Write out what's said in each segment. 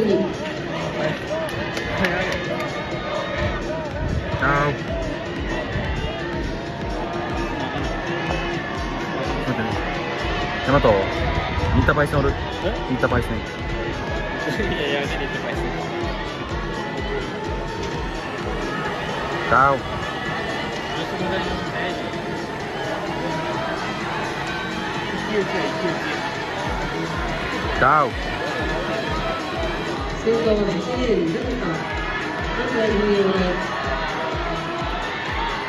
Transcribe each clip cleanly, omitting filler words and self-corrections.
組。Ciao. Yamato, Nita Paisenおる？Nita Paisen。いや、やめてください。Ciao. 一騎打ち。 Ciao. 先頭の1レーン、ルカ、現在運用で、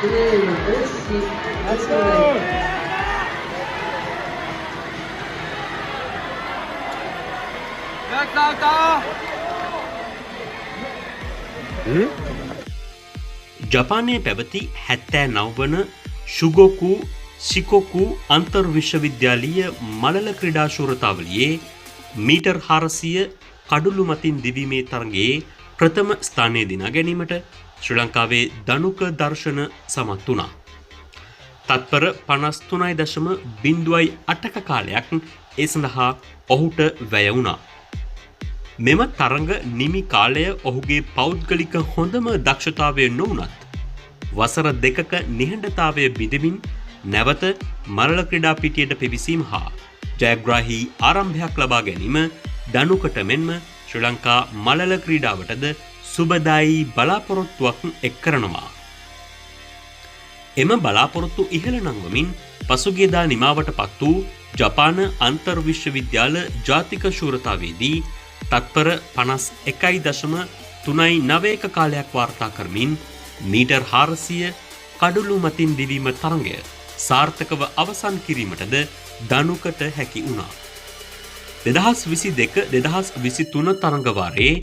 2レーンの大石、あつこがජපානයේ පැවති 79 වන ශුගොකු සිකොකු අන්තර් විශ්වවිද්‍යාලීය මලල ක්‍රීඩා ශූරතාවලියේ මීටර් 400 කඩුළු මතින් දිවීමේ තරගයේ ප්‍රථම ස්ථානය දිනා ගැනීමට ශ්‍රී ලංකාවේ දනුක දර්ශන සමත් වුණා. තත්පර 53.08ක කාලයක් ඒ සඳහා ඔහුට වැය වුණා. මෙම තරඟ නිමි කාලය ඔහුගේ පෞද්ගලික හොඳම දක්ෂතාවය නොවුනත් වසර 2ක නිහඬතාවය බිඳමින් නැවත මලල ක්‍රීඩා පිටියට පිවිසීම හා ජයග්‍රාහී ආරම්භයක් ලබා ගැනීම දනුකට මෙන්ම ශ්‍රී ලංකා මලල ක්‍රීඩාවටද සුබදායී බලාපොරොත්තුවක් එක් කරනවා. එම බලාපොරොත්තු ඉහළ නංවමින් පසුගියදා නිමාවට පත් වූ ජපාන අන්තර් විශ්වවිද්‍යාල ජාතික ශූරතාවේදී තත්පර 51.39ක කාලයක් වාර්තා කරමින් මීටර් 400 කඩුළු මතින් දිවීම තරඟය සාර්ථකව අවසන් කිරීමටද දනුකට හැකි වුණා. 2022-2023 තරඟ වාරයේ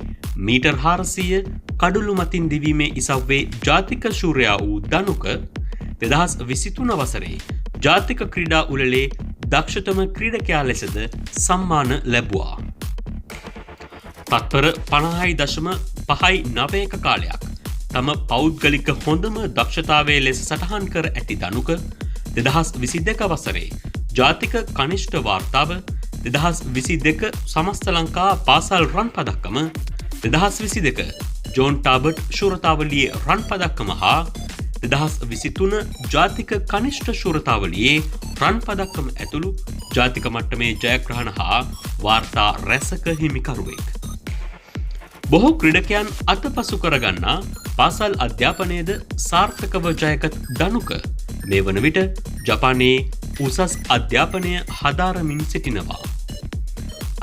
මීටර් 400 කඩුළු මතින් දිවීමේ ඉසව්වේ ජාතික ශූරයා වූ දනුක 2023 වසරේ ජාතික ක්‍රීඩා උළෙලේ දක්ෂතම ක්‍රීඩකයා ලෙසද සම්මාන ලැබුවා. තත්පර 50.59ක කාලයක් තම පෞද්ගලික හොඳම දක්ෂතාවය ලෙස සටහන් කර ඇති දනුක 2022 වසරේ ජාතික කනිෂ්ඨ වාර්තාව 2022 සමස්ත ලංකා පාසල් රන් පදක්කම 2022 ජෝන් ටාබට් ශූරතාවලියේ රන් පදක්කම හා 2023 ජාතික කනිෂ්ඨ ශූරතාවලියේ රන් පදක්කම ඇතුළු ජාතික මට්ටමේ ජයග්‍රහණ හා වාර්තා රැසක හිමිකරුවෙක්. බොහෝ ක්‍රීඩකයන් අතපසු කරගන්නා පාසල් අධ්‍යාපනයේද සාර්ථකව ජයගත් දනුක මේ වන විට ජපානයේ උසස් අධ්‍යාපනය හදාරමින් සිටිනවා.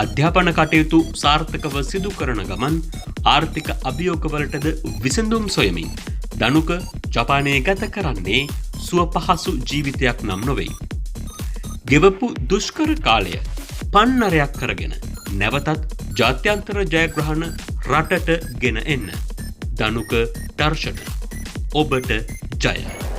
අධ්‍යාපන කටයුතු සාර්ථකව සිදු කරන ගමන් ආර්ථික අභියෝගවලටද විසඳුම් සොයමින් දනුක ජපානයේ ගත කරන්නේ සුව පහසු ජීවිතයක් නම් නොවේ. ගෙවපු දුෂ්කර කාලය පන්නරයක් කරගෙන නැවතත් ජාත්‍යන්තර ජයග්‍රහණ රටට ගෙන එන්න. දනුක දර්ශන ඔබට ජය.